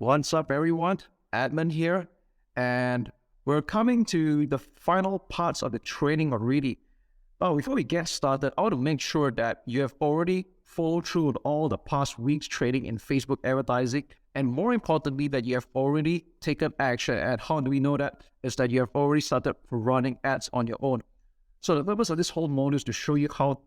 What's up, everyone? Admin here, and we're coming to the final parts of the training already. But before we get started, I want to make sure that you have already followed through with all the past week's training in Facebook advertising, and more importantly, that you have already taken action. And how do we know that? Is that you have already started running ads on your own. So the purpose of this whole module is to show you how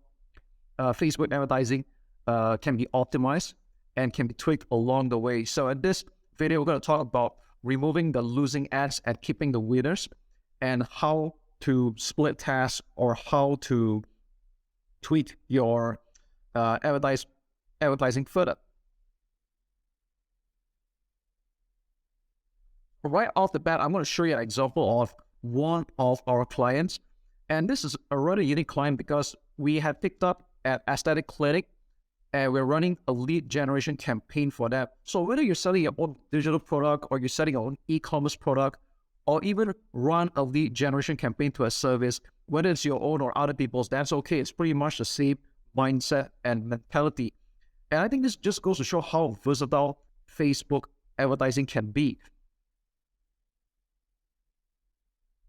Facebook advertising can be optimized and can be tweaked along the way. So in this video, we're going to talk about removing the losing ads and keeping the winners, and how to split tasks or how to tweak your advertising further. Right off the bat, I'm going to show you an example of one of our clients. And this is a really unique client because we have picked up at Aesthetic Clinic, and we're running a lead generation campaign for them. So whether you're selling your own digital product or you're selling your own e-commerce product, or even run a lead generation campaign to a service, whether it's your own or other people's, that's okay. It's pretty much the same mindset and mentality. And I think this just goes to show how versatile Facebook advertising can be.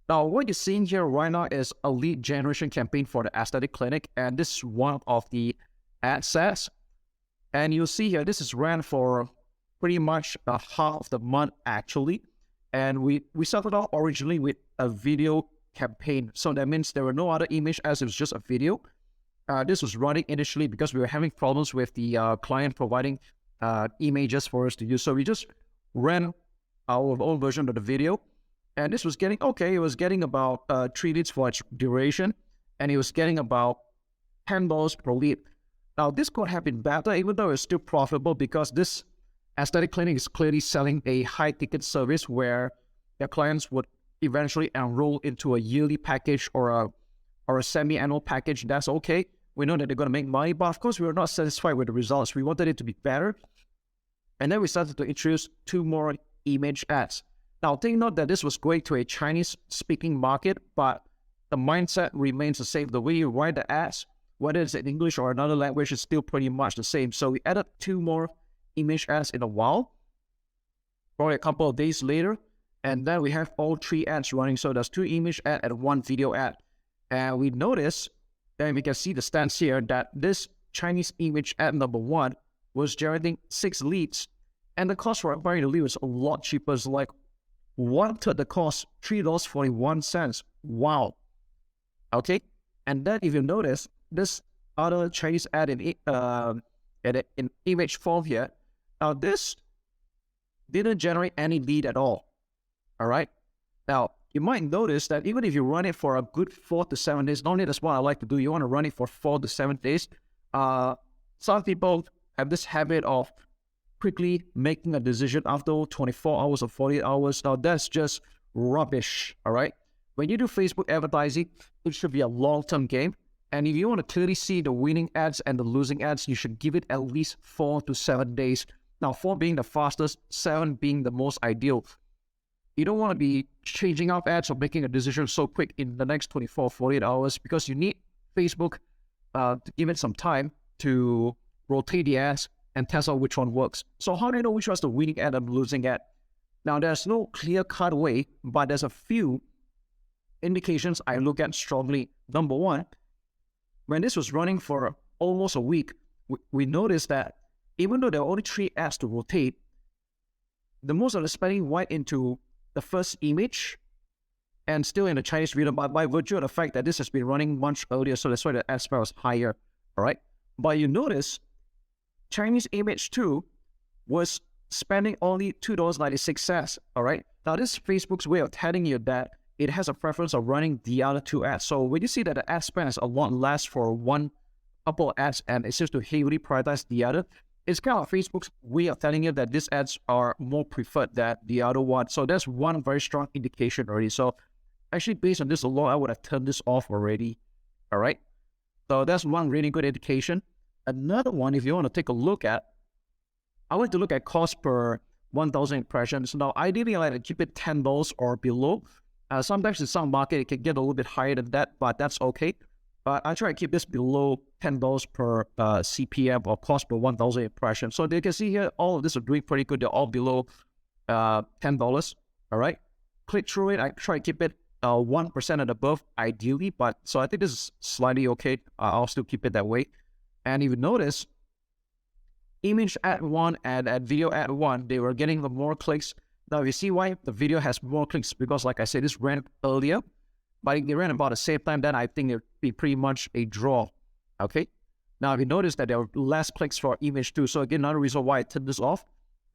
Now, what you're seeing here right now is a lead generation campaign for the Aesthetic Clinic, and this is one of the ad sets. And you'll see here, this is ran for pretty much half the month actually. And we started off originally with a video campaign. So that means there were no other image ads, it was just a video. This was running initially because we were having problems with the client providing images for us to use. So we just ran our own version of the video. And this was getting, okay, it was getting about 3 leads for its duration. And it was getting about $10 per lead. Now, this could have been better, even though it's still profitable, because this Aesthetic Clinic is clearly selling a high-ticket service where their clients would eventually enroll into a yearly package or a semi-annual package. That's okay. We know that they're going to make money, but of course, we were not satisfied with the results. We wanted it to be better. And then we started to introduce 2 more image ads. Now, take note that this was going to a Chinese-speaking market, but the mindset remains the same. The way you write the ads, whether it's in English or another language, is still pretty much the same. So we added 2 more image ads in a while, probably a couple of days later, and then we have all 3 ads running. So there's 2 image ads and 1 video ad. And we notice, and we can see the stats here, that this Chinese image ad number 1 was generating 6 leads, and the cost for acquiring the lead was a lot cheaper. It's like 1/3 the cost, $3.41. Wow. Okay. And then if you notice, this other Chinese ad in image form here, now this didn't generate any lead at all. All right. Now, you might notice that even if you run it for a good 4 to 7 days, normally that's what I like to do. You want to run it for 4 to 7 days. Some people have this habit of quickly making a decision after 24 hours or 48 hours. Now, that's just rubbish. All right. When you do Facebook advertising, it should be a long-term game. And if you want to clearly see the winning ads and the losing ads, you should give it at least 4 to 7 days. Now, 4 being the fastest, 7 being the most ideal. You don't want to be changing out ads or making a decision so quick in the next 24, 48 hours, because you need Facebook to give it some time to rotate the ads and test out which one works. So how do you know which one's the winning ad and the losing ad? Now, there's no clear-cut way, but there's a few indications I look at strongly. Number 1, when this was running for almost a week, we noticed that even though there are only 3 ads to rotate, the most of the spending went into the first image and still in the Chinese region, but by virtue of the fact that this has been running much earlier, so that's why the ad spend was higher, all right? But you notice Chinese image 2 was spending only $2.96, all right? Now, this is Facebook's way of telling you that it has a preference of running the other 2 ads. So when you see that the ad spend is a lot less for one couple of ads and it seems to heavily prioritize the other, it's kind of Facebook's way of telling you that these ads are more preferred than the other one. So that's one very strong indication already. So actually, based on this alone, I would have turned this off already. All right. So that's one really good indication. Another one, if you want to take a look at, I want to look at cost per 1,000 impressions. Now, ideally, I like to keep it $10 or below. Sometimes in some market, it can get a little bit higher than that, but that's okay. I try to keep this below $10 per CPM or cost per 1,000 impressions. So you can see here, all of this are doing pretty good. They're all below $10. All right, click through it. I try to keep it 1% and above ideally, but so I think this is slightly okay. I'll still keep it that way. And if you notice, image ad 1 and video ad 1, they were getting the more clicks. Now you see why the video has more clicks, because like I said, this ran earlier, but if they ran about the same time, then I think it would be pretty much a draw. Okay. Now if you notice that there were less clicks for image 2, so again, another reason why I turned this off.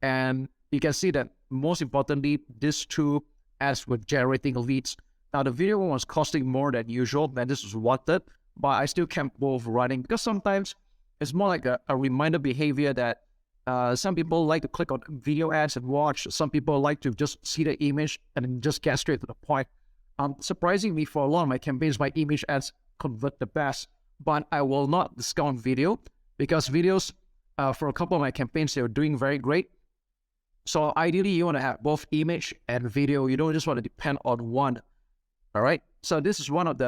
And you can see that most importantly, these two ads were generating leads. Now the video one was costing more than usual, than this was wanted, but I still kept both running, because sometimes it's more like a reminder behavior that some people like to click on video ads and watch. Some people like to just see the image and then just get straight to the point. Surprisingly, for a lot of my campaigns, my image ads convert the best, but I will not discount video, because videos for a couple of my campaigns, they're doing very great. So ideally, you want to have both image and video. You don't just want to depend on one. All right. So this is one of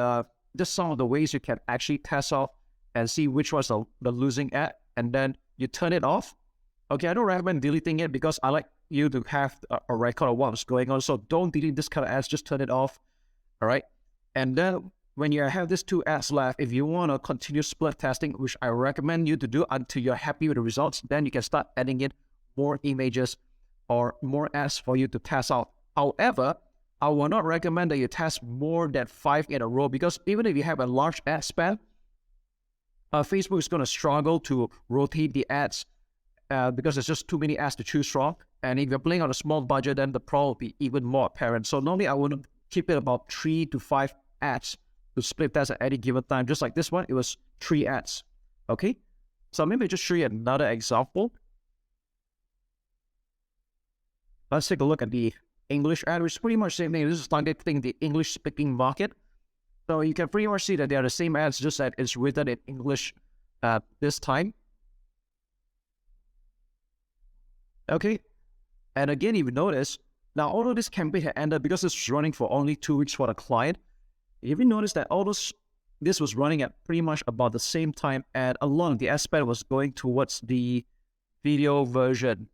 just some of the ways you can actually test out and see which was the losing ad, and then you turn it off. Okay, I don't recommend deleting it, because I like you to have a record of what's going on. So don't delete this kind of ads, just turn it off. All right. And then when you have these two ads left, if you want to continue split testing, which I recommend you to do until you're happy with the results, then you can start adding in more images or more ads for you to test out. However, I will not recommend that you test more than 5 in a row, because even if you have a large ad spend, Facebook is going to struggle to rotate the ads because there's just too many ads to choose from. And if you're playing on a small budget, then the problem will be even more apparent. So normally I would keep it about 3 to 5 ads to split test at any given time. Just like this one, it was 3 ads. Okay, so maybe just show you another example. Let's take a look at the English ad, which is pretty much the same thing. This is targeting the English-speaking market. So you can pretty much see that they are the same ads, just that it's written in English this time. Okay, and again, if you notice, now although this campaign had ended, because this was running for only 2 weeks for the client, if you notice that this was running at pretty much about the same time, and a lot of the ad spend was going towards the video version.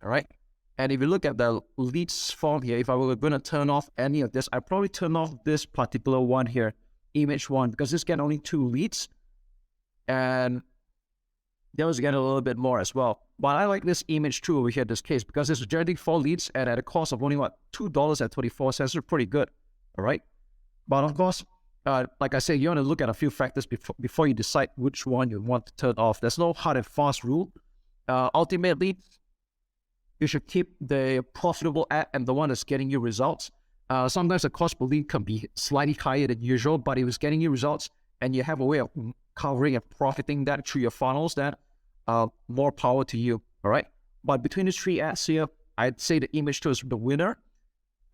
All right. And if you look at the leads form here, if I were going to turn off any of this, I'd probably turn off this particular one here, image 1, because this get only 2 leads. And they was getting a little bit more as well. But I like this image 2 over here in this case, because it's generating 4 leads and at a cost of only, $2.24. It's pretty good. All right. But of course, like I said, you want to look at a few factors before you decide which one you want to turn off. There's no hard and fast rule. Ultimately, you should keep the profitable ad and the one that's getting you results. Sometimes the cost per lead can be slightly higher than usual, but if it's getting you results and you have a way of covering and profiting that through your funnels, then more power to you. All right. But between these 3 ads here, I'd say the image 2 is the winner.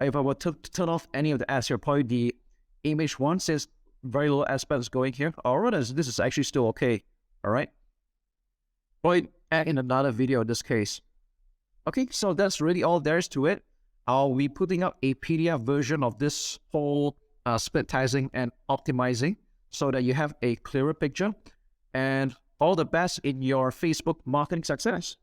If I were to turn off any of the ads here, probably the image 1, since very little ad spend is going here. Or this is actually still okay. All right. Probably add in another video in this case. Okay, so that's really all there is to it. I'll be putting up a PDF version of this whole split testing and optimizing so that you have a clearer picture. And all the best in your Facebook marketing success.